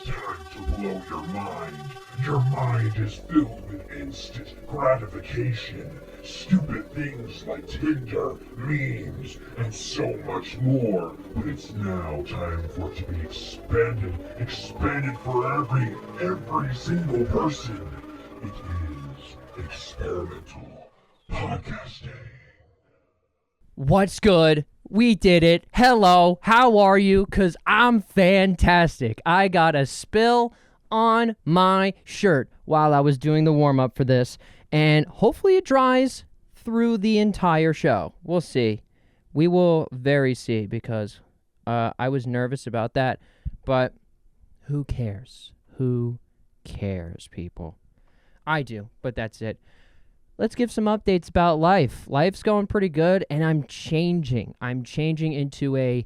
It's time to blow your mind. Your mind is filled with instant gratification, stupid things like Tinder, memes, and so much more. But it's now time for it to be expanded. Expanded for every single person. It is experimental podcasting. What's good? We did it. Hello, how are you? 'Cause I'm fantastic. I got a spill on my shirt while I was doing the warm-up for this, and hopefully it dries through the entire show. We'll see. We will very see, because I was nervous about that, but who cares? Who cares, people? I do, but that's it. Let's give some updates about life. Life's going pretty good, and I'm changing. I'm changing into a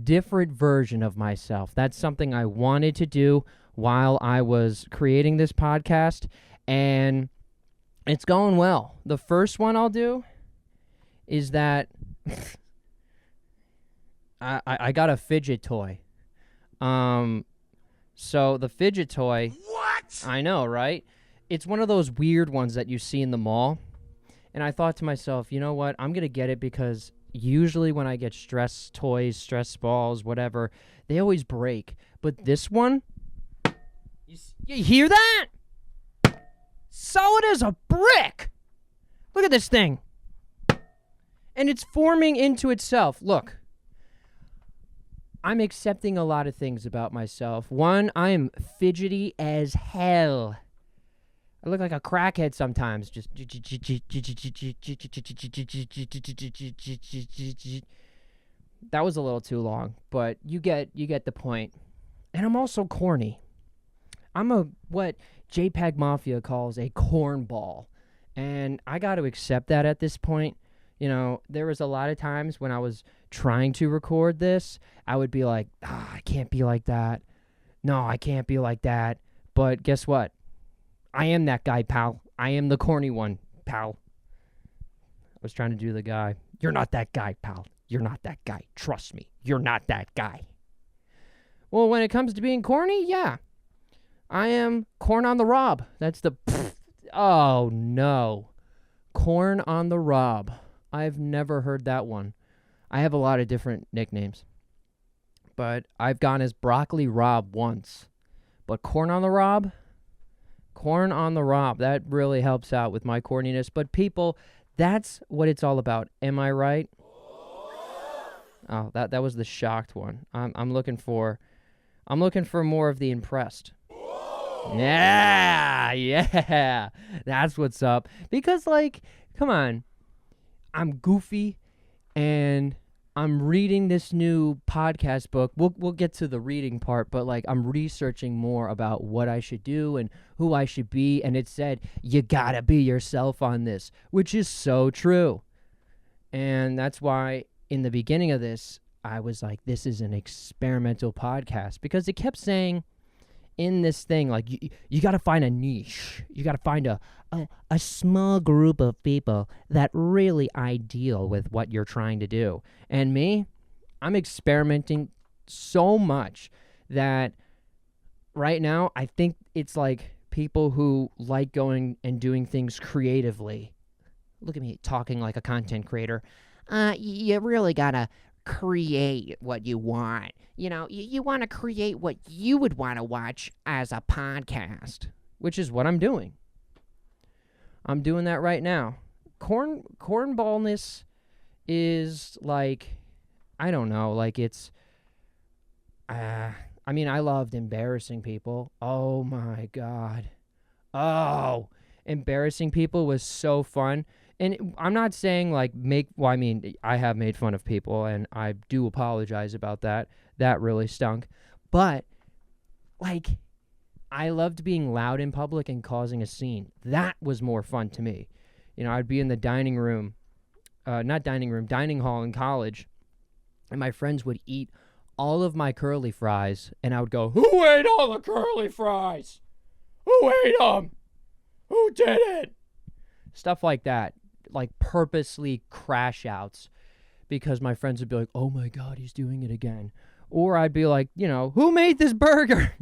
different version of myself. That's something I wanted to do while I was creating this podcast, and it's going well. The first one I'll do is that I got a fidget toy. So the fidget toy... What? I know, right? It's one of those weird ones that you see in the mall. And I thought to myself, you know what? I'm going to get it because usually when I get stress toys, stress balls, whatever, they always break. But this one, you hear that? Solid as a brick. Look at this thing. And it's forming into itself. Look. I'm accepting a lot of things about myself. One, I am fidgety as hell. I look like a crackhead sometimes. Just that was a little too long, but you get the point. And I'm also corny. I'm what JPEG Mafia calls a cornball, and I got to accept that at this point. You know, there was a lot of times when I was trying to record this, I would be like, I can't be like that. No, I can't be like that. But guess what? I am that guy, pal. I am the corny one, pal. I was trying to do the guy. You're not that guy, pal. You're not that guy. Trust me. You're not that guy. Well, when it comes to being corny, yeah. I am corn on the rob. That's the... Oh, no. Corn on the rob. I've never heard that one. I have a lot of different nicknames. But I've gone as Broccoli Rob once. But corn on the rob... Corn on the rob. That really helps out with my corniness. But people, that's what it's all about. Am I right? Oh, that was the shocked one. I'm looking for more of the impressed. Yeah. That's what's up. Because, like, come on. I'm goofy and I'm reading this new podcast book. We'll get to the reading part, but like I'm researching more about what I should do and who I should be, and it said you gotta be yourself on this, which is so true. And that's why in the beginning of this, I was like, this is an experimental podcast, because it kept saying in this thing, like, you got to find a niche. You got to find a small group of people that really ideal with what you're trying to do. And me, I'm experimenting so much that right now I think it's like people who like going and doing things creatively. Look at me talking like a content creator. You really got to create what you want. You know, you want to create what you would want to watch as a podcast, which is what I'm doing. I'm doing that right now. Cornballness is like, I don't know, like it's, I mean, I loved embarrassing people. Oh my God. Oh, embarrassing people was so fun. And I'm not saying like I have made fun of people, and I do apologize about that. That really stunk. But, like, I loved being loud in public and causing a scene. That was more fun to me. You know, I'd be in the dining hall in college, and my friends would eat all of my curly fries, and I would go, "Who ate all the curly fries? Who ate them? Who did it?" Stuff like that. Like purposely crash outs, because my friends would be like, "Oh my God, he's doing it again." Or I'd be like, you know, "Who made this burger?"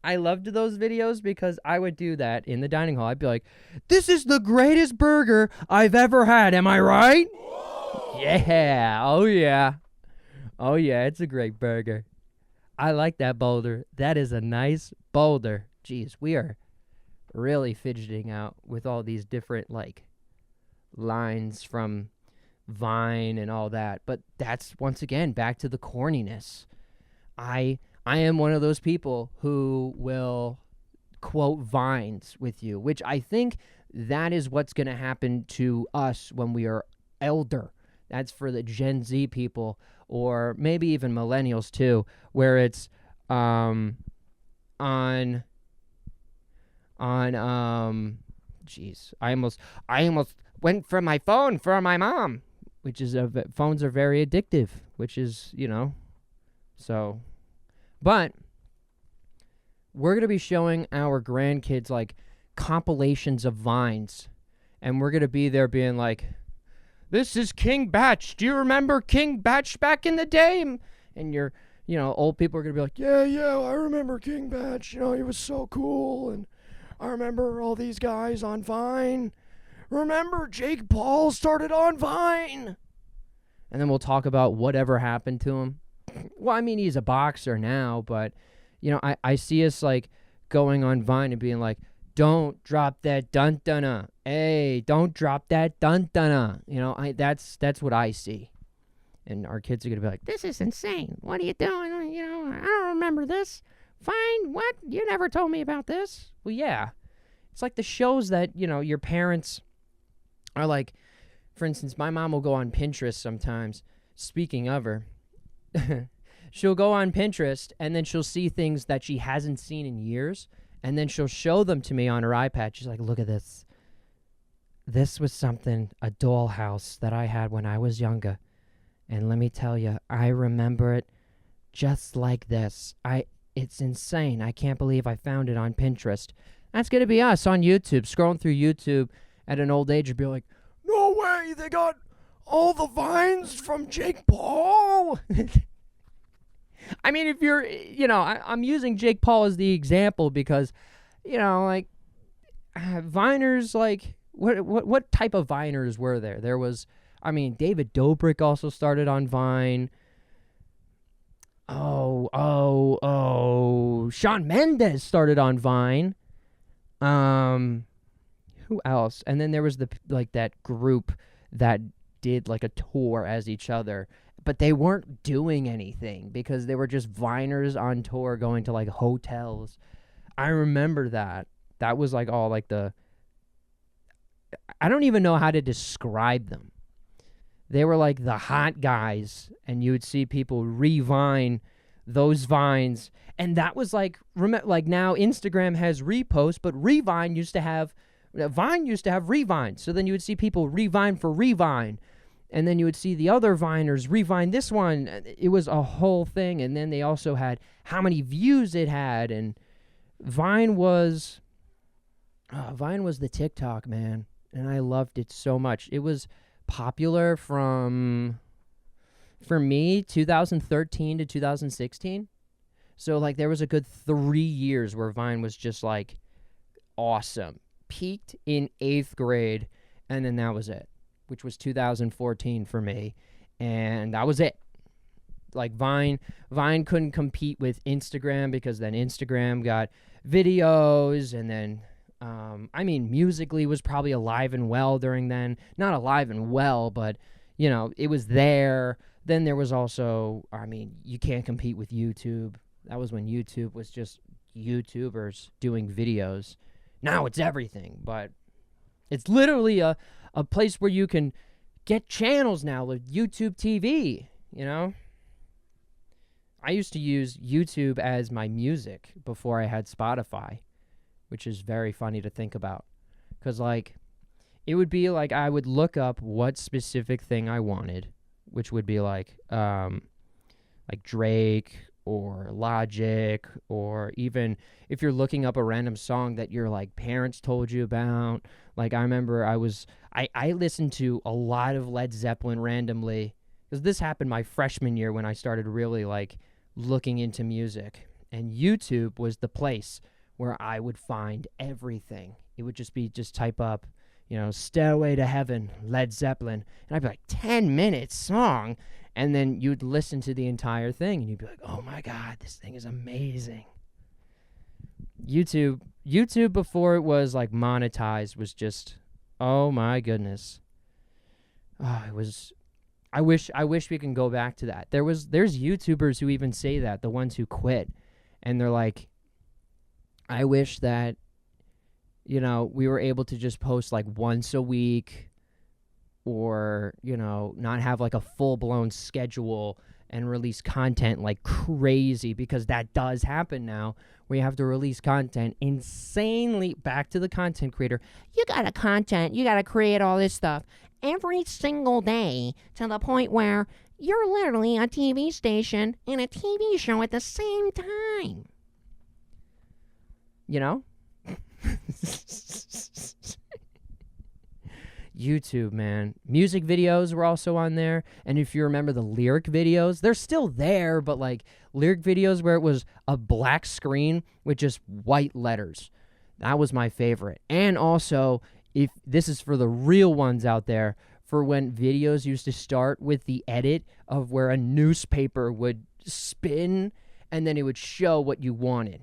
I loved those videos because I would do that in the dining hall. I'd be like, "This is the greatest burger I've ever had. Am I right?" Yeah. Oh yeah. Oh yeah, it's a great burger. I like that boulder. That is a nice boulder. Jeez, we are really fidgeting out with all these different like lines from Vine and all that. But that's once again back to the corniness. I am one of those people who will quote vines with you, which I think that is what's going to happen to us when we are elder. That's for the Gen Z people, or maybe even millennials too, where it's on jeez, I almost went for my phone for my mom, which is phones are very addictive, which is, so. But we're going to be showing our grandkids like compilations of vines, and we're going to be there being like, "This is King Batch. Do you remember King Batch back in the day?" And old people are going to be like, "Yeah, I remember King Batch. He was so cool. And I remember all these guys on Vine. Remember Jake Paul started on Vine?" And then we'll talk about whatever happened to him. Well, I mean, he's a boxer now, but, I see us, like, going on Vine and being like, "Don't drop that dun-dun-na. Hey, don't drop that dun-dun-na." That's what I see. And our kids are going to be like, "This is insane. What are you doing? I don't remember this. Fine, what? You never told me about this." Well, yeah. It's like the shows that, your parents are like, for instance, my mom will go on Pinterest sometimes. Speaking of her, she'll go on Pinterest and then she'll see things that she hasn't seen in years, and then she'll show them to me on her iPad. She's like, "Look at this. This was a dollhouse that I had when I was younger. And let me tell you, I remember it just like this. It's insane. I can't believe I found it on Pinterest." That's going to be us on YouTube, scrolling through YouTube at an old age and be like, "No way, they got all the vines from Jake Paul." I mean, if you're, I'm using Jake Paul as the example because, Viners, like, what type of Viners were there? There was, David Dobrik also started on Vine. Shawn Mendes started on Vine. Who else? And then there was that group that did like a tour as each other, but they weren't doing anything because they were just Viners on tour going to like hotels. I remember that. That was like all like I don't even know how to describe them. They were like the hot guys, and you would see people revine those vines. And that was like now Instagram has repost, but Vine used to have Revine. So then you would see people revine for Revine. And then you would see the other Viners revine this one. It was a whole thing. And then they also had how many views it had. And Vine was the TikTok, man. And I loved it so much. It was popular for me, 2013 to 2016. So, like, there was a good 3 years where Vine was just, like, awesome. Peaked in 8th grade, and then that was it, which was 2014 for me, and that was it. Like, Vine couldn't compete with Instagram because then Instagram got videos, and then, Musical.ly was probably alive and well during then. Not alive and well, but, it was there. Then there was also, you can't compete with YouTube. That was when YouTube was just YouTubers doing videos. Now it's everything, but it's literally a place where you can get channels now with YouTube TV, I used to use YouTube as my music before I had Spotify, which is very funny to think about. Because, like, it would be like I would look up what specific thing I wanted, which would be like Drake or Logic, or even if you're looking up a random song that your like parents told you about. Like, I remember I listened to a lot of Led Zeppelin randomly, because this happened my freshman year when I started really like looking into music. And YouTube was the place where I would find everything. It would just type up, Stairway to Heaven, Led Zeppelin. And I'd be like, 10 minutes song. And then you'd listen to the entire thing and you'd be like, oh my God, this thing is amazing. YouTube before it was like monetized was just, oh my goodness. Oh, it was, I wish we can go back to that. There's YouTubers who even say that, the ones who quit. And they're like, I wish that, we were able to just post like once a week or, not have like a full-blown schedule and release content like crazy, because that does happen now where you have to release content insanely. Back to the content creator. You got to create all this stuff every single day to the point where you're literally a TV station and a TV show at the same time. YouTube, man. Music videos were also on there. And if you remember the lyric videos, they're still there, but like lyric videos where it was a black screen with just white letters. That was my favorite. And also, if this is for the real ones out there, for when videos used to start with the edit of where a newspaper would spin and then it would show what you wanted.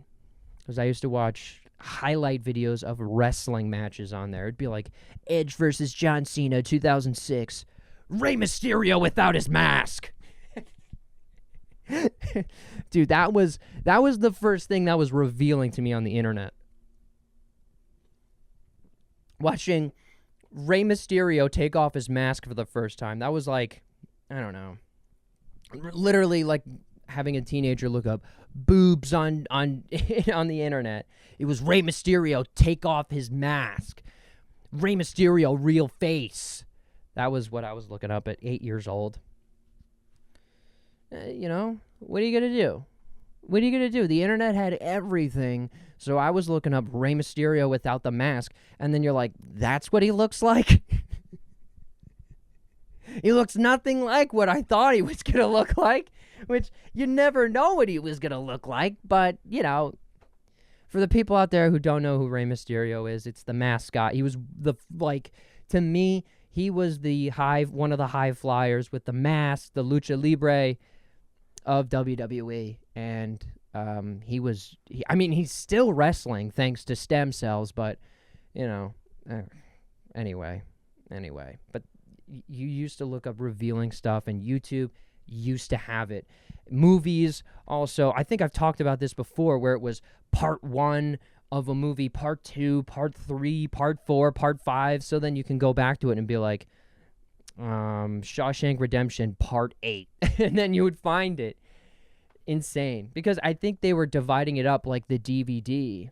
Because I used to watch highlight videos of wrestling matches on there. It'd be like Edge versus John Cena 2006, Rey Mysterio without his mask. Dude, that was the first thing that was revealing to me on the internet. Watching Rey Mysterio take off his mask for the first time. That was like, I don't know, literally like having a teenager look up boobs on the internet. It was Rey Mysterio take off his mask. Rey Mysterio real face. That was what I was looking up at 8 years old. What are you going to do? What are you going to do? The internet had everything. So I was looking up Rey Mysterio without the mask. And then you're like, that's what he looks like? He looks nothing like what I thought he was going to look like. Which you never know what he was going to look like. But, for the people out there who don't know who Rey Mysterio is, it's the mascot. He was to me, he was one of the high flyers with the mask, the lucha libre of WWE. And he's still wrestling thanks to stem cells, but, anyway. But you used to look up revealing stuff, and YouTube used to have it. Movies also, I think I've talked about this before, where it was part 1 of a movie, part 2, part 3, part 4, part 5, so then you can go back to it and be like, Shawshank Redemption part 8, and then you would find it. Insane. Because I think they were dividing it up like the DVD,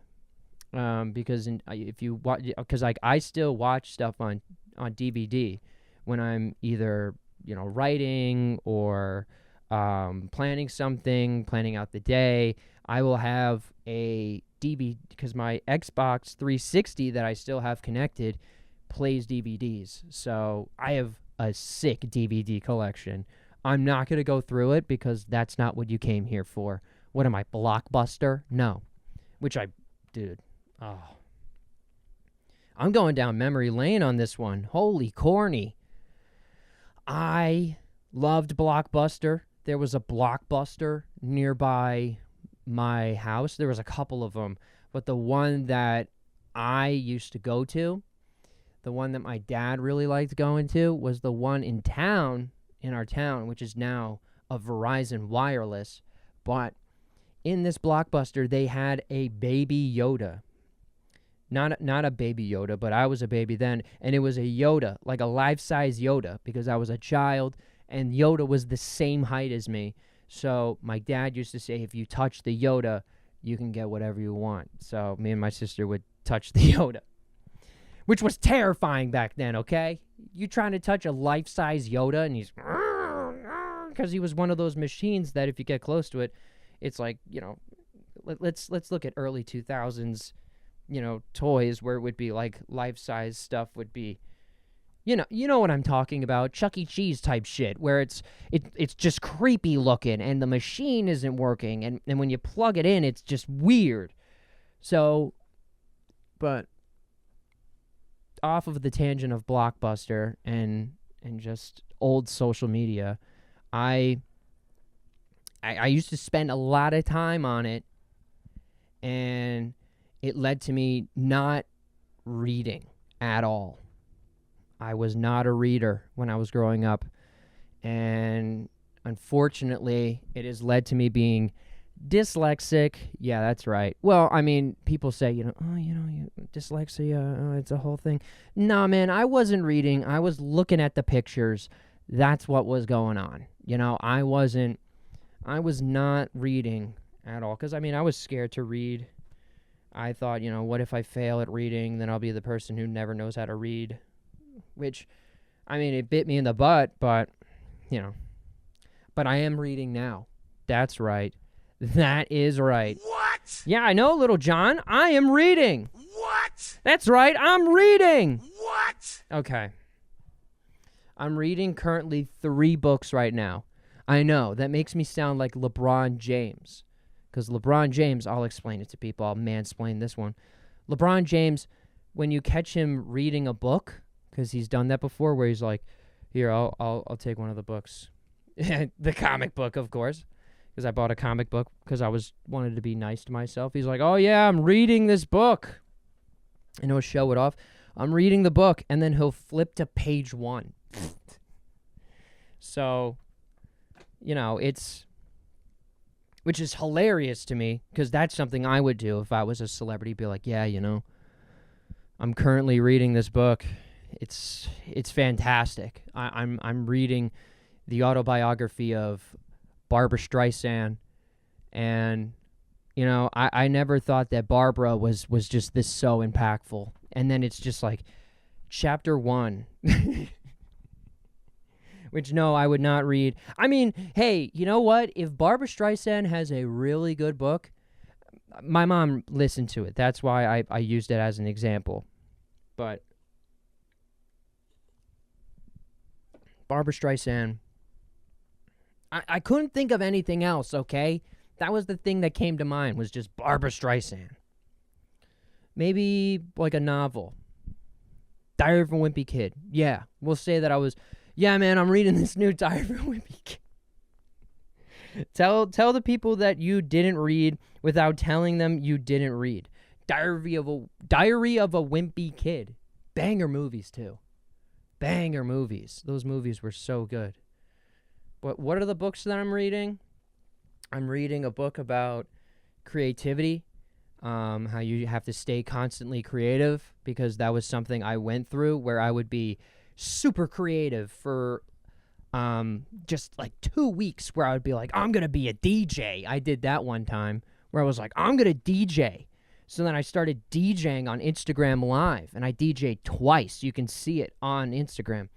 because if you watch, because like I still watch stuff on DVD when I'm either writing or planning something, planning out the day. I will have a DVD, because my Xbox 360 that I still have connected plays DVDs. So I have a sick DVD collection. I'm not going to go through it because that's not what you came here for. What am I, Blockbuster? No. Dude, I'm going down memory lane on this one. Holy corny. I loved Blockbuster. There was a Blockbuster nearby my house. There was a couple of them, but the one that I used to go to, the one that my dad really liked going to, was the one in our town, which is now a Verizon Wireless. But in this Blockbuster, they had a baby Yoda. Not a baby Yoda, but I was a baby then, and it was a Yoda, like a life-size Yoda, because I was a child, and Yoda was the same height as me. So my dad used to say, if you touch the Yoda, you can get whatever you want. So me and my sister would touch the Yoda, which was terrifying back then, okay? You trying to touch a life-size Yoda, and he's... because he was one of those machines that if you get close to it, it's like, let's look at early 2000s, toys where it would be like life-size stuff would be You know what I'm talking about, Chuck E. Cheese type shit, where it's just creepy looking and the machine isn't working, and when you plug it in, it's just weird. So, but off of the tangent of Blockbuster and just old social media, I used to spend a lot of time on it, and it led to me not reading at all. I was not a reader when I was growing up, and unfortunately, it has led to me being dyslexic. Yeah, that's right. Well, I mean, people say, dyslexia, it's a whole thing. Nah, man, I wasn't reading. I was looking at the pictures. That's what was going on. I was not reading at all, because, I was scared to read. I thought, what if I fail at reading? Then I'll be the person who never knows how to read. Which, it bit me in the butt, but, But I am reading now. That's right. That is right. What? Yeah, I know, Little John. I am reading. What? That's right. I'm reading. What? Okay. I'm reading currently 3 books right now. I know, that makes me sound like LeBron James. Because LeBron James, I'll explain it to people. I'll mansplain this one. LeBron James, when you catch him reading a book, because he's done that before, where he's like, here, I'll take one of the books. The comic book, of course. Because I bought a comic book because I wanted to be nice to myself. He's like, oh yeah, I'm reading this book. And he'll show it off. I'm reading the book, and then he'll flip to page 1. So, which is hilarious to me, because that's something I would do if I was a celebrity. Be like, yeah, I'm currently reading this book. It's fantastic. I'm reading the autobiography of Barbra Streisand, and I never thought that Barbara was just this so impactful. And then it's just like chapter 1. Which, no, I would not read. Hey, you know what? If Barbra Streisand has a really good book, my mom listened to it. That's why I used it as an example. But Barbra Streisand, I couldn't think of anything else, okay? That was the thing that came to mind, was just Barbra Streisand. Maybe like a novel. Diary of a Wimpy Kid. Yeah, we'll say that yeah, man, I'm reading this new Diary of a Wimpy Kid. Tell the people that you didn't read without telling them you didn't read. Diary of a Wimpy Kid. Banger movies, too. Banger movies. Those movies were so good. But what are the books that I'm reading? I'm reading a book about creativity, how you have to stay constantly creative, because that was something I went through, where I would be super creative for just like 2 weeks, where I would be like, I'm going to be a DJ. I did that one time where I was like, I'm going to DJ. So then I started DJing on Instagram Live, and I DJed twice. You can see it on Instagram.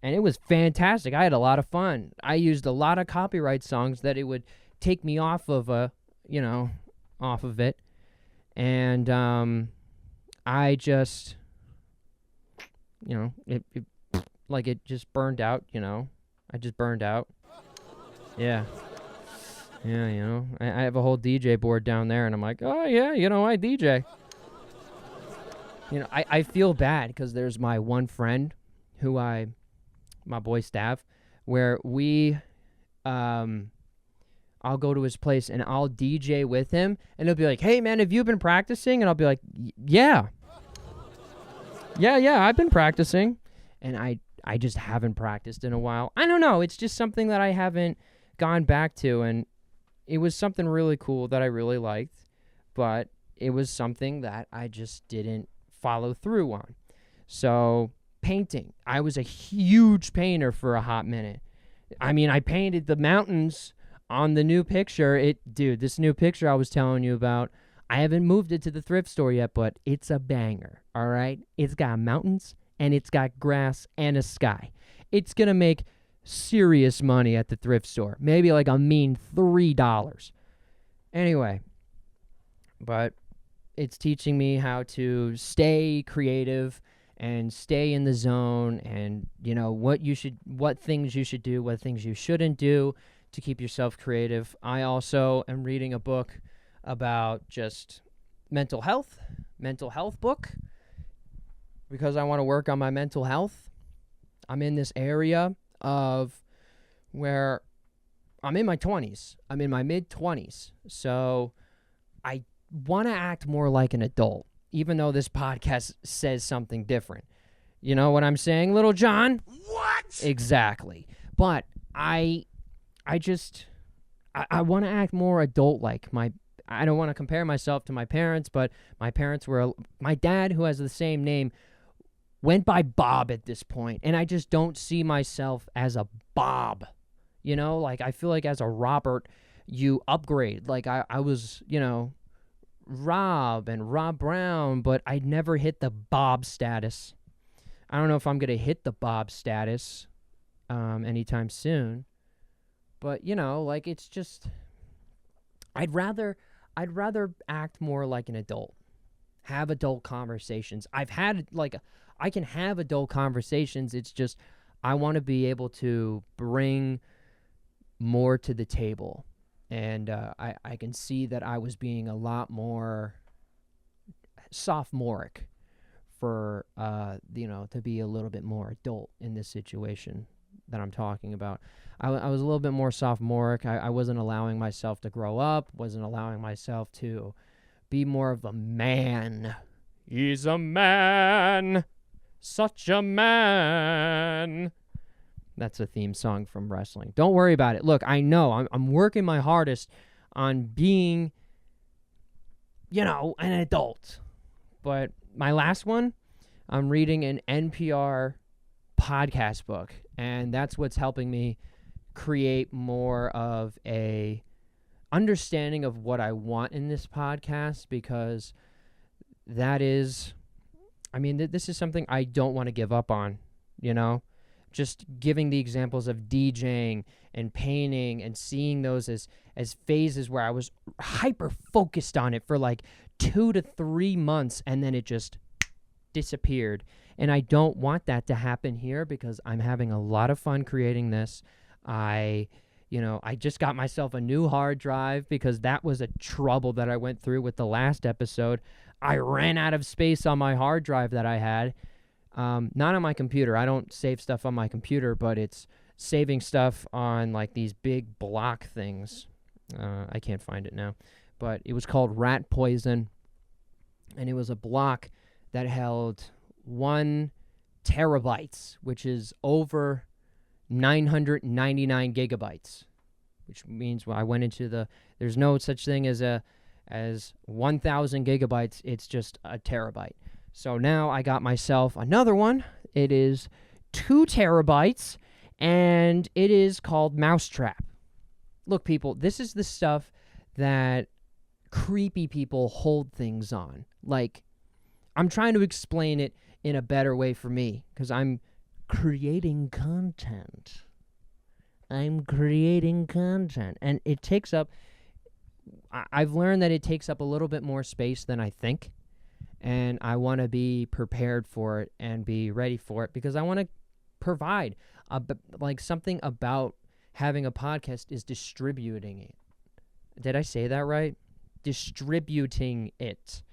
And it was fantastic. I had a lot of fun. I used a lot of copyright songs that it would take me off of off of it. And I just, it just burned out, I just burned out. Yeah. Yeah, I have a whole DJ board down there, and I'm like, oh, yeah, I DJ. I feel bad, because there's my one friend who my boy Stav, where I'll go to his place, and I'll DJ with him, and he'll be like, hey, man, have you been practicing? And I'll be like, yeah. Yeah, I've been practicing. And I just haven't practiced in a while. I don't know. It's just something that I haven't gone back to, and it was something really cool that I really liked, but it was something that I just didn't follow through on. So, painting. I was a huge painter for a hot minute. I painted the mountains on the new picture. This new picture I was telling you about, I haven't moved it to the thrift store yet, but it's a banger, all right? It's got mountains, and it's got grass and a sky. It's going to make serious money at the thrift store. Maybe like a mean $3. Anyway, but it's teaching me how to stay creative and stay in the zone, and what things you should do, what things you shouldn't do to keep yourself creative. I also am reading a book about just mental health book, because I want to work on my mental health. I'm in this area of where I'm in my 20s. I'm in my mid-20s. So I want to act more like an adult, even though this podcast says something different. You know what I'm saying, Little John? What? Exactly. But I want to act more adult-like. I don't want to compare myself to my parents, but my dad, who has the same name, went by Bob at this point, and I just don't see myself as a Bob. Like, I feel like as a Robert, you upgrade. Like, I was, Rob and Rob Brown, but I never hit the Bob status. I don't know if I'm going to hit the Bob status anytime soon. But, like, it's just, I'd rather act more like an adult. Have adult conversations. I can have adult conversations. It's just, I want to be able to bring more to the table. And I can see that I was being a lot more sophomoric for, to be a little bit more adult in this situation that I'm talking about. I was a little bit more sophomoric. I wasn't allowing myself to grow up, wasn't allowing myself to be more of a man. He's a man, such a man. That's a theme song from wrestling. Don't worry about it. Look, I know I'm working my hardest on being, an adult. But my last one, I'm reading an NPR podcast book, and that's what's helping me create more of a understanding of what I want in this podcast, because that is, this is something I don't want to give up on, just giving the examples of DJing and painting and seeing those as phases where I was hyper focused on it for like 2 to 3 months, and then it just disappeared. And I don't want that to happen here, because I'm having a lot of fun creating this. I just got myself a new hard drive, because that was a trouble that I went through with the last episode. I ran out of space on my hard drive that I had. Not on my computer. I don't save stuff on my computer, but it's saving stuff on like these big block things. I can't find it now. But it was called Rat Poison, and it was a block that held 1 terabytes, which is over 999 gigabytes, which means I went into there's no such thing as 1,000 gigabytes. It's just a terabyte. So now I got myself another one. It is 2 terabytes, and it is called Mousetrap. Look, people, this is the stuff that creepy people hold things on. Like, I'm trying to explain it in a better way for me, because I'm creating content. And it takes up, I've learned that it takes up a little bit more space than I think. And I want to be prepared for it and be ready for it, because I want to provide. Something about having a podcast is distributing it. Did I say that right? Distributing it.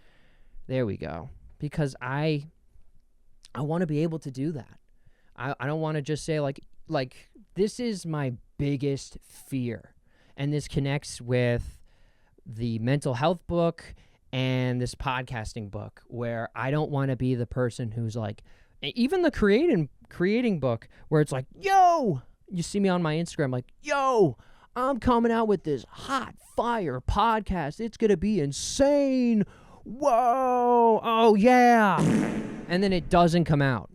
There we go. Because I want to be able to do that. I don't want to just say like this is my biggest fear. And this connects with the mental health book and this podcasting book, where I don't want to be the person who's like, even the creating book, where it's like, yo, you see me on my Instagram, like, yo, I'm coming out with this hot fire podcast. It's going to be insane. Whoa. Oh, yeah. And then it doesn't come out.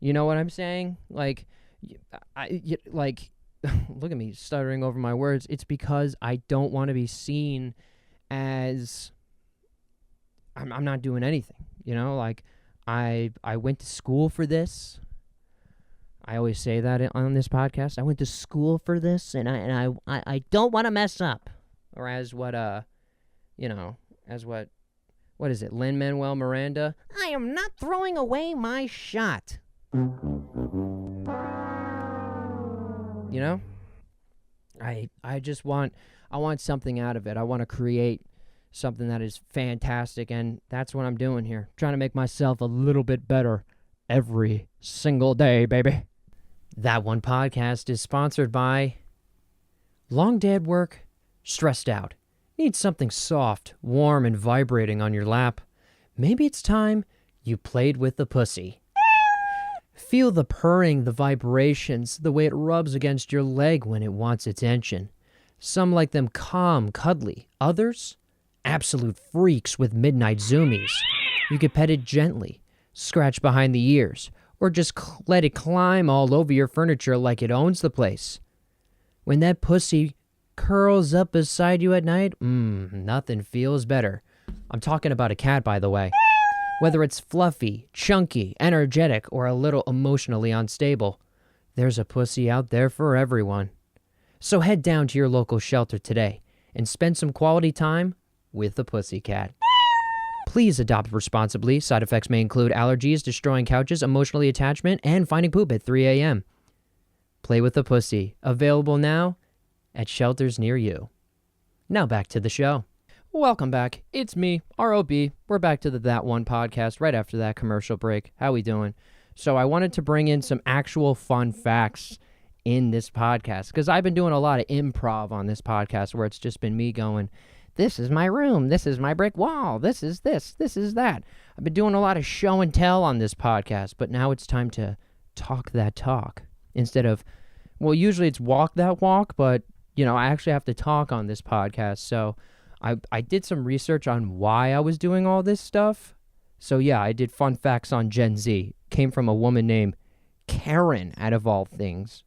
You know what I'm saying? Like, look at me stuttering over my words. It's because I don't want to be seen as I'm not doing anything. Like, I went to school for this. I always say that on this podcast. I went to school for this, and I don't want to mess up. Or as what what is it, Lin-Manuel Miranda? I am not throwing away my shot. You know? I just want something out of it. I want to create something that is fantastic, and that's what I'm doing here. Trying to make myself a little bit better every single day, baby. That One Podcast is sponsored by long day at work, stressed out. Need something soft, warm, and vibrating on your lap. Maybe it's time you played with the pussy. Feel the purring, the vibrations, the way it rubs against your leg when it wants attention. Some like them calm, cuddly. Others, absolute freaks with midnight zoomies. You can pet it gently, scratch behind the ears, or just let it climb all over your furniture like it owns the place. When that pussy curls up beside you at night, nothing feels better. I'm talking about a cat, by the way. Whether it's fluffy, chunky, energetic, or a little emotionally unstable, there's a pussy out there for everyone. So head down to your local shelter today and spend some quality time with the pussycat. Please adopt responsibly. Side effects may include allergies, destroying couches, emotional attachment, and finding poop at 3 a.m. Play with the pussy. Available now at shelters near you. Now back to the show. Welcome back. It's me, ROB. We're back to the That One Podcast right after that commercial break. How we doing? So I wanted to bring in some actual fun facts in this podcast because I've been doing a lot of improv on this podcast where it's just been me going, this is my room, this is my brick wall, this is that. I've been doing a lot of show and tell on this podcast, but now it's time to talk that talk instead of, well, usually it's walk that walk, but, you know, I actually have to talk on this podcast. So I did some research on why I was doing all this stuff. So yeah, I did fun facts on Gen Z. Came from a woman named Karen, out of all things.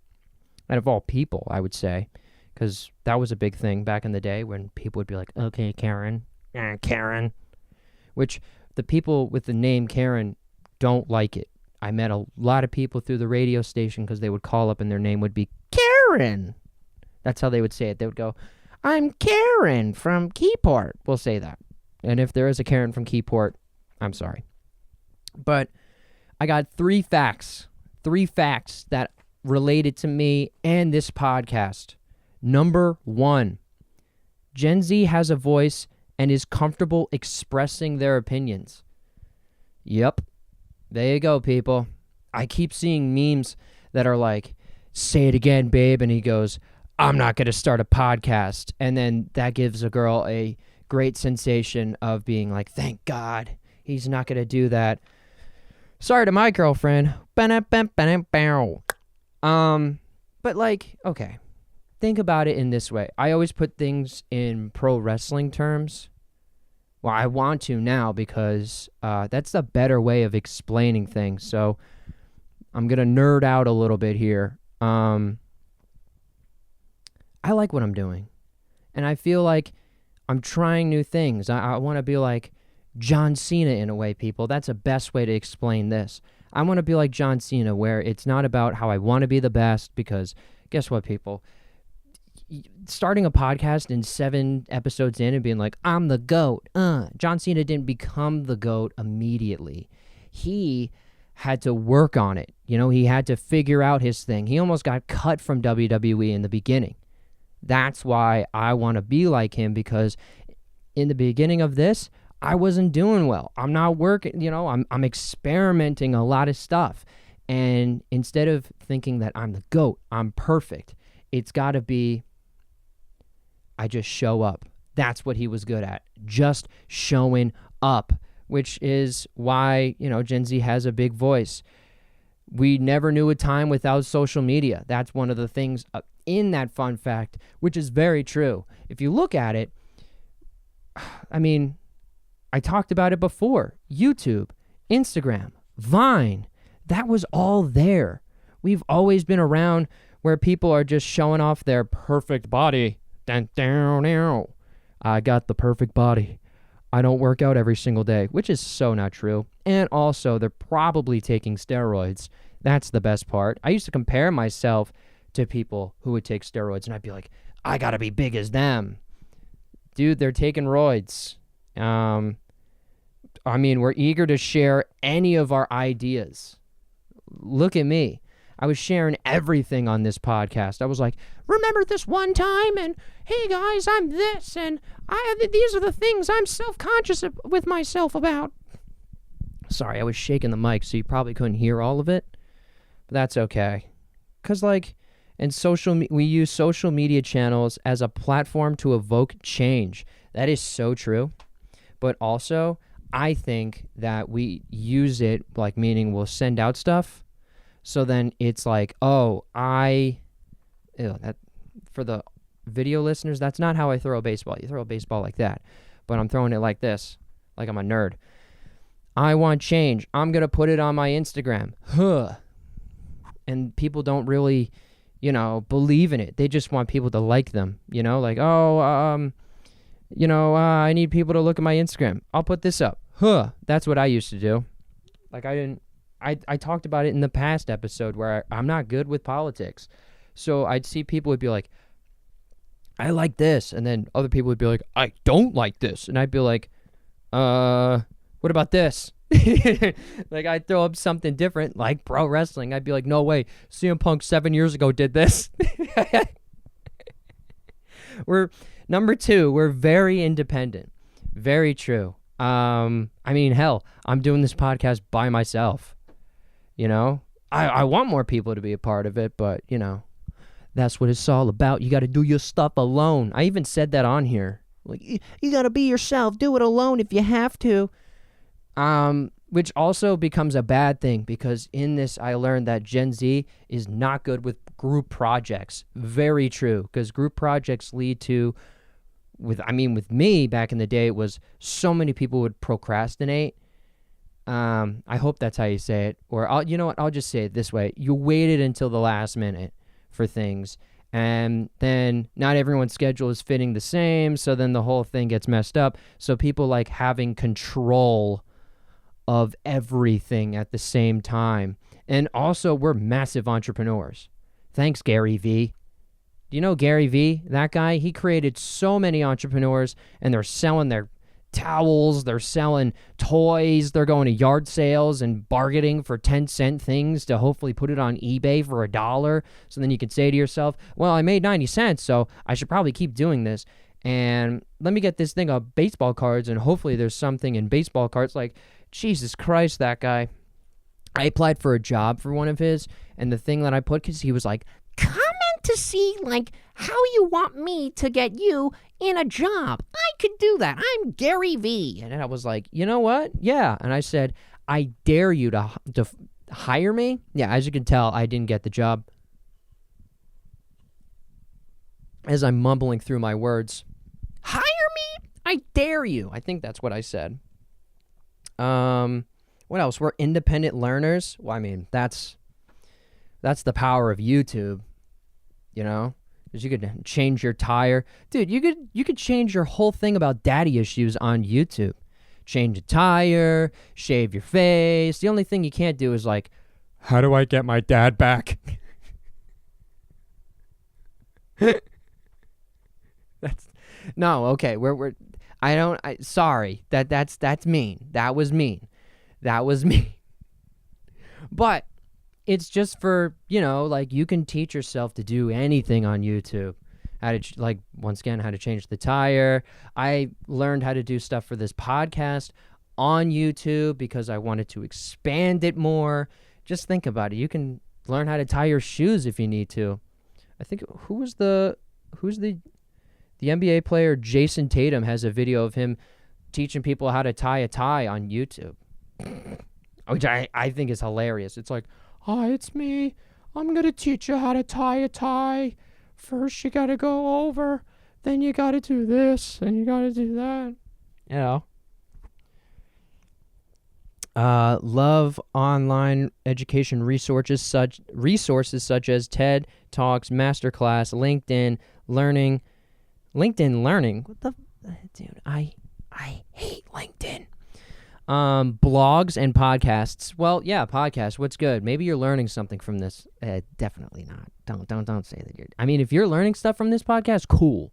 Out of all people, I would say. Because that was a big thing back in the day when people would be like, okay, Karen. Karen. Which the people with the name Karen don't like it. I met a lot of people through the radio station because they would call up and their name would be Karen. That's how they would say it. They would go, I'm Karen from Keyport. We'll say that. And if there is a Karen from Keyport, I'm sorry. But I got three facts that related to me and this podcast. Number one, Gen Z has a voice and is comfortable expressing their opinions. Yep. There you go, people. I keep seeing memes that are like, say it again, babe. And he goes, I'm not going to start a podcast. And then that gives a girl a great sensation of being like, thank God he's not going to do that. Sorry to my girlfriend. But like, okay, think about it in this way. I always put things in pro wrestling terms. Well, I want to now because that's the better way of explaining things. So I'm going to nerd out a little bit here. I like what I'm doing. And I feel like I'm trying new things. I want to be like John Cena in a way, people. That's the best way to explain this. I want to be like John Cena, where it's not about how I want to be the best, because guess what, people? Starting a podcast and 7 episodes in and being like, I'm the GOAT. John Cena didn't become the GOAT immediately. He had to work on it. You know, he had to figure out his thing. He almost got cut from WWE in the beginning. That's why I want to be like him, because in the beginning of this, I wasn't doing well. I'm not working, you know, I'm experimenting a lot of stuff. And instead of thinking that I'm the GOAT, I'm perfect, it's got to be, I just show up. That's what he was good at, just showing up, which is why, you know, Gen Z has a big voice. We never knew a time without social media. That's one of the things in that fun fact, which is very true. If you look at it, I mean, I talked about it before. YouTube, Instagram, Vine, that was all there. We've always been around where people are just showing off their perfect body. I got the perfect body. I don't work out every single day, which is so not true. And also, they're probably taking steroids. That's the best part. I used to compare myself to people who would take steroids, and I'd be like, I gotta be big as them. Dude, they're taking roids. we're eager to share any of our ideas. Look at me. I was sharing everything on this podcast. I was like, remember this one time, and hey guys, I'm this, and these are the things I'm self-conscious with myself about. Sorry, I was shaking the mic, so you probably couldn't hear all of it, but that's okay. Because, like, we use social media channels as a platform to evoke change. That is so true. But also, I think that we use it, like, meaning we'll send out stuff, so then it's like, that for the video listeners, that's not how I throw a baseball. You throw a baseball like that, but I'm throwing it like this, like I'm a nerd. I want change. I'm going to put it on my Instagram. And people don't really, believe in it. They just want people to like them, like, I need people to look at my Instagram. I'll put this up. That's what I used to do. Like, I talked about it in the past episode where I'm not good with politics. So I'd see people would be like, I like this. And then other people would be like, I don't like this. And I'd be like, what about this? Like, I'd throw up something different, like pro wrestling. I'd be like, no way, CM Punk 7 years ago did this. Number 2, we're very independent. Very true. Hell, I'm doing this podcast by myself. I want more people to be a part of it, but, that's what it's all about. You got to do your stuff alone. I even said that on here. Like, you got to be yourself. Do it alone if you have to. Which also becomes a bad thing, because in this I learned that Gen Z is not good with group projects. Very true, because group projects lead to, with me back in the day, it was so many people would procrastinate. I hope that's how you say it. Or I'll just say it this way. You waited until the last minute for things, and then not everyone's schedule is fitting the same, so then the whole thing gets messed up. So people like having control of everything at the same time. And also, we're massive entrepreneurs. Thanks, Gary Vee. Do you know Gary Vee? That guy, he created so many entrepreneurs, and they're selling their towels, they're selling toys, they're going to yard sales and bargaining for 10-cent things to hopefully put it on eBay for $1. So then you can say to yourself, well, I made 90 cents, so I should probably keep doing this. And let me get this thing of baseball cards, and hopefully there's something in baseball cards. Like, Jesus Christ, that guy. I applied for a job for one of his, and the thing that I put, because he was like, comment to see, like, how you want me to get you in a job. I could do that. I'm Gary Vee. And I was like, you know what? Yeah. And I said, I dare you to hire me. Yeah, as you can tell, I didn't get the job. As I'm mumbling through my words, hire me? I dare you. I think that's what I said. What else? We're independent learners. Well, that's the power of YouTube, because you could change your tire. Dude, you could change your whole thing about daddy issues on YouTube. Change a tire, shave your face. The only thing you can't do is like, how do I get my dad back? Sorry. That's mean. That was mean. But it's just for, like, you can teach yourself to do anything on YouTube. Once again, how to change the tire. I learned how to do stuff for this podcast on YouTube because I wanted to expand it more. Just think about it. You can learn how to tie your shoes if you need to. I think, who's the NBA player Jason Tatum has a video of him teaching people how to tie a tie on YouTube, which I think is hilarious. It's like, hi, it's me. I'm going to teach you how to tie a tie. First, you got to go over. Then you got to do this. And you got to do that. Love online education resources such as TED Talks, Masterclass, LinkedIn Learning. What the dude? I hate LinkedIn. Blogs and podcasts. Well, yeah, podcasts. What's good? Maybe you're learning something from this. Definitely not. Don't say that you're. I mean, if you're learning stuff from this podcast, cool.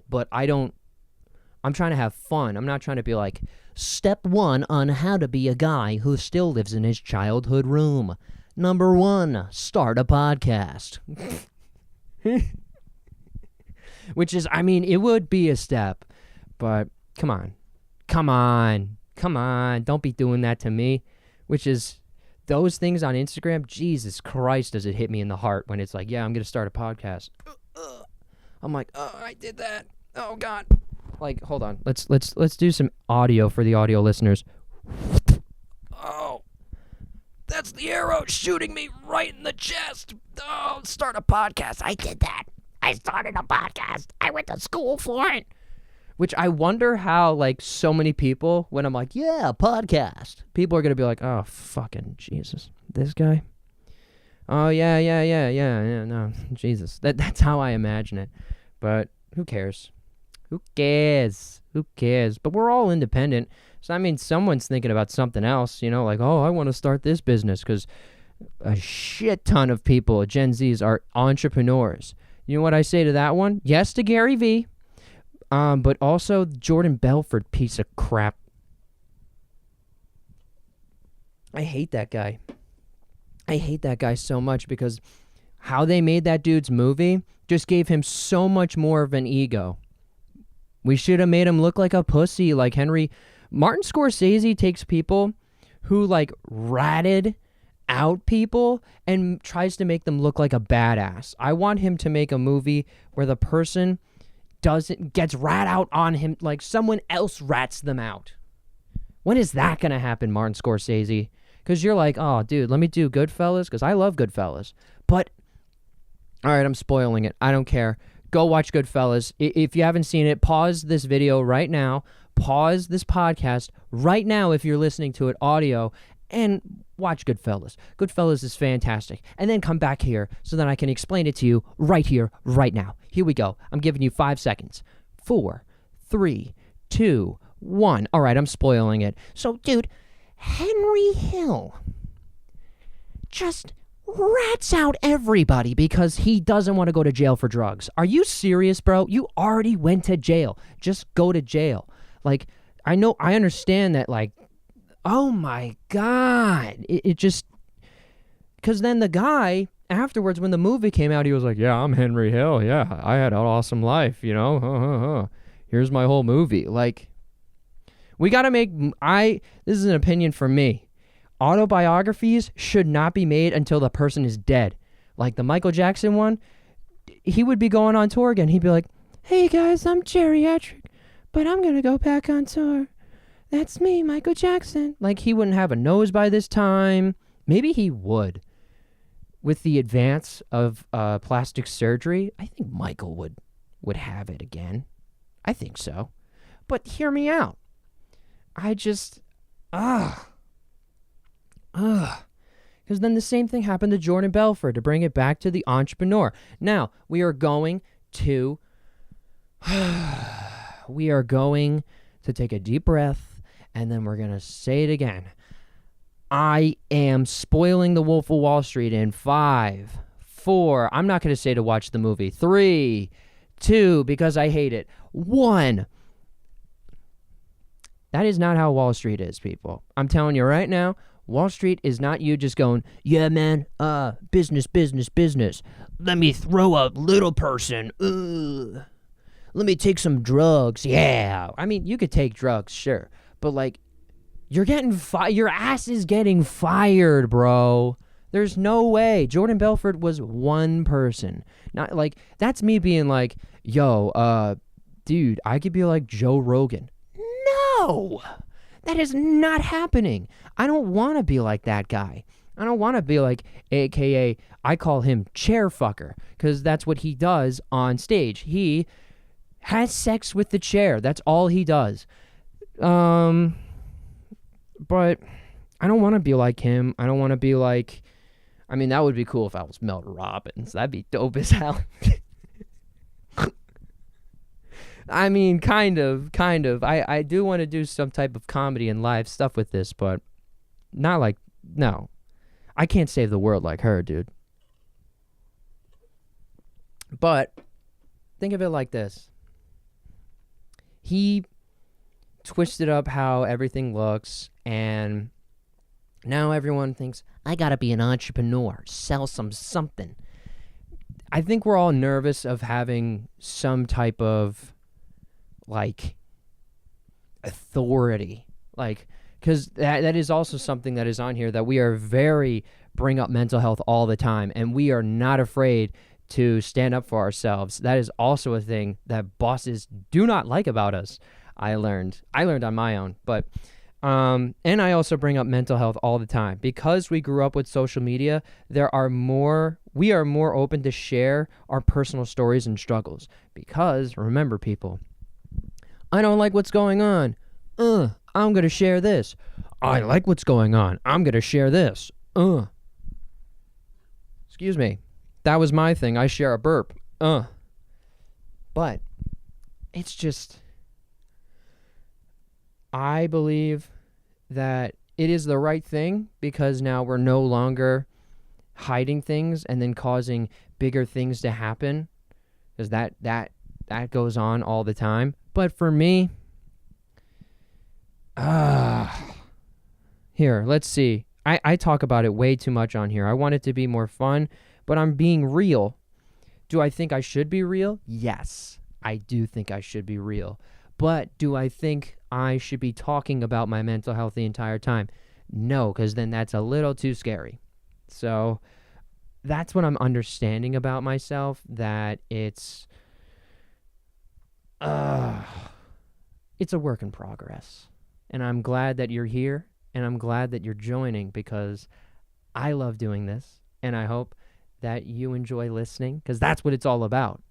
But I'm trying to have fun. I'm not trying to be like, Step 1 on how to be a guy who still lives in his childhood room. Number 1, start a podcast. Which is, I mean, it would be a step, but come on. Don't be doing that to me. Which is, those things on Instagram, Jesus Christ, does it hit me in the heart when it's like, yeah, I'm going to start a podcast. I'm like, oh, I did that. Oh, God. Like, hold on. Let's do some audio for the audio listeners. Oh, that's the arrow shooting me right in the chest. Oh, start a podcast. I did that. I started a podcast. I went to school for it. Which I wonder how, like, so many people, when I'm like, yeah, podcast, people are going to be like, oh, fucking Jesus. This guy? Oh, yeah, no, Jesus. That's how I imagine it. But who cares? Who cares? But we're all independent. So, I mean, someone's thinking about something else, you know, like, oh, I want to start this business because a shit ton of people, Gen Zs, are entrepreneurs. You know what I say to that one? Yes to Gary Vee, but also Jordan Belfort, piece of crap. I hate that guy. I hate that guy so much because how they made that dude's movie just gave him so much more of an ego. We should have made him look like a pussy, like Henry. Martin Scorsese takes people who, like, ratted out people and tries to make them look like a badass. I want him to make a movie where the person gets rat out on him, like someone else rats them out. When is that going to happen, Martin Scorsese? Because you're like, oh, dude, let me do Goodfellas, because I love Goodfellas. But, all right, I'm spoiling it. I don't care. Go watch Goodfellas. If you haven't seen it, pause this video right now. Pause this podcast right now if you're listening to it audio, and watch Goodfellas. Goodfellas is fantastic. And then come back here so that I can explain it to you right here, right now. Here we go. I'm giving you 5 seconds. 4, 3, 2, 1. All right, I'm spoiling it. So, dude, Henry Hill just rats out everybody because he doesn't want to go to jail for drugs. Are you serious, bro? You already went to jail. Just go to jail. Like, I understand that, like, oh my God. It just, because then the guy, afterwards, when the movie came out, he was like, yeah, I'm Henry Hill. Yeah, I had an awesome life, you know? Here's my whole movie. Like, we got to this is an opinion from me. Autobiographies should not be made until the person is dead. Like the Michael Jackson one, he would be going on tour again. He'd be like, hey guys, I'm geriatric, but I'm going to go back on tour. That's me, Michael Jackson. Like, he wouldn't have a nose by this time. Maybe he would. With the advance of plastic surgery, I think Michael would have it again. I think so. But hear me out. I just, because then the same thing happened to Jordan Belfort, to bring it back to the entrepreneur. Now, we are going to take a deep breath, and then we're going to say it again. I am spoiling The Wolf of Wall Street in 5, 4. I'm not going to say to watch the movie. 3, 2, because I hate it. 1. That is not how Wall Street is, people. I'm telling you right now, Wall Street is not you just going, yeah, man, business. Let me throw a little person. Let me take some drugs. Yeah. I mean, you could take drugs, sure. But, like, you're getting your ass is getting fired, bro. There's no way. Jordan Belfort was one person. Not like, that's me being like, yo, dude, I could be like Joe Rogan. No, that is not happening. I don't want to be like that guy. I don't want to be like, AKA, I call him chair fucker, because that's what he does on stage. He has sex with the chair. That's all he does. But I don't want to be like him. I don't want to be like, I mean, that would be cool if I was Mel Robbins. That'd be dope as hell. I mean, kind of. I do want to do some type of comedy and live stuff with this, but not like, no. I can't save the world like her, dude. But think of it like this. He twisted up how everything looks, and now everyone thinks, I gotta be an entrepreneur, sell something. I think we're all nervous of having some type of, like, authority. Like, because that is also something that is on here, that we are very bring up mental health all the time, and we are not afraid to stand up for ourselves. That is also a thing that bosses do not like about us. I learned on my own, but and I also bring up mental health all the time because we grew up with social media. We are more open to share our personal stories and struggles because, remember, people, I don't like what's going on. I'm going to share this. I like what's going on. I'm going to share this. Excuse me. That was my thing. I share a burp. But it's just, I believe that it is the right thing because now we're no longer hiding things and then causing bigger things to happen, because that goes on all the time. But for me, here, let's see. I talk about it way too much on here. I want it to be more fun, but I'm being real. Do I think I should be real? Yes, I do think I should be real. But do I think I should be talking about my mental health the entire time? No, because then that's a little too scary. So that's what I'm understanding about myself, that it's a work in progress. And I'm glad that you're here, and I'm glad that you're joining, because I love doing this, and I hope that you enjoy listening, because that's what it's all about.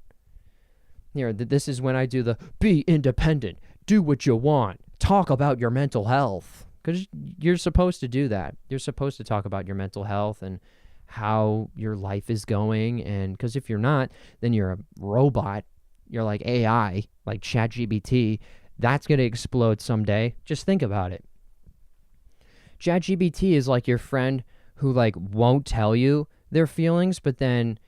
Here, this is when I do the be independent, do what you want, talk about your mental health, because you're supposed to do that. You're supposed to talk about your mental health and how your life is going, and because if you're not, then you're a robot. You're like AI, like ChatGPT. That's going to explode someday. Just think about it. ChatGPT is like your friend who won't tell you their feelings, but then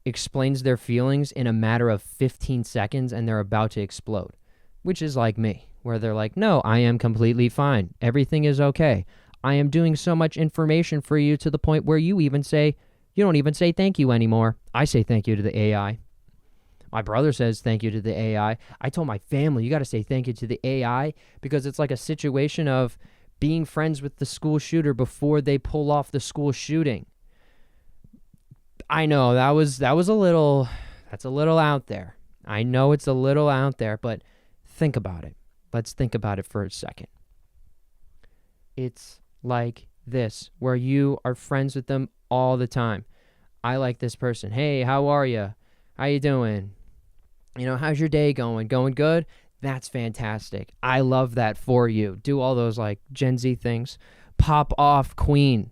explains their feelings in a matter of 15 seconds and they're about to explode, which is like me, where they're like, no, I am completely fine. Everything is okay. I am doing so much information for you to the point where you don't even say thank you anymore. I say thank you to the AI. My brother says thank you to the AI. I told my family, you got to say thank you to the AI, because it's like a situation of being friends with the school shooter before they pull off the school shooting. I know that's a little out there. I know it's a little out there, but think about it. Let's think about it for a second. It's like this, where you are friends with them all the time. I like this person. Hey, how are you? How you doing? How's your day going? Going good? That's fantastic. I love that for you. Do all those Gen Z things. Pop off, queen.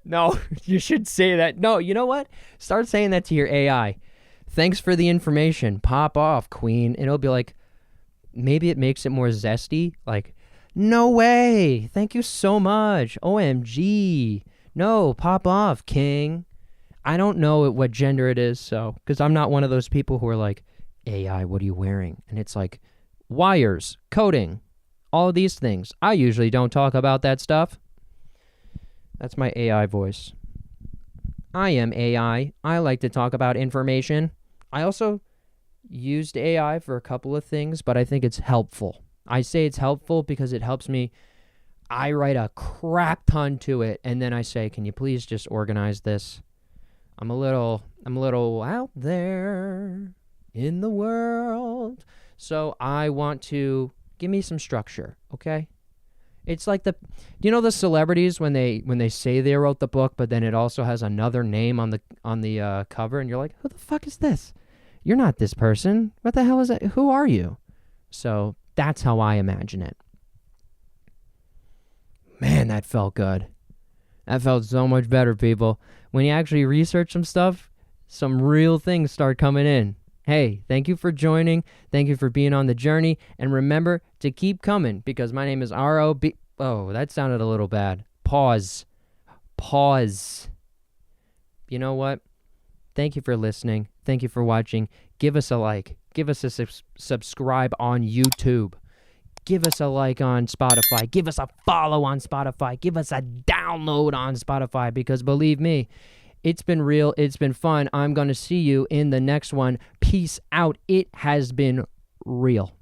No, you should say that. No, you know what? Start saying that to your AI. Thanks for the information. Pop off, queen. And it'll be like, maybe it makes it more zesty. Like, no way. Thank you so much. OMG. No, pop off, king. I don't know what gender it is, because I'm not one of those people who are like, AI, what are you wearing? And it's like, wires, coding, all of these things. I usually don't talk about that stuff. That's my AI voice. I am AI. I like to talk about information. I also used AI for a couple of things, but I think it's helpful. I say it's helpful because it helps me. I write a crap ton to it, and then I say, can you please just organize this? I'm a little out there in the world. So I want to give me some structure, okay? It's like the celebrities when they say they wrote the book, but then it also has another name on the cover, and you're like, who the fuck is this? You're not this person. What the hell is that? Who are you? So that's how I imagine it. Man, that felt good. That felt so much better, people. When you actually research some stuff, some real things start coming in. Hey, thank you for joining. Thank you for being on the journey. And remember to keep coming, because my name is R.O.B. Oh, that sounded a little bad. Pause. You know what? Thank you for listening. Thank you for watching. Give us a like. Give us a subscribe on YouTube. give us a like on Spotify, give us a follow on Spotify, give us a download on Spotify, because believe me, it's been real, it's been fun. I'm going to see you in the next one. Peace out. It has been real.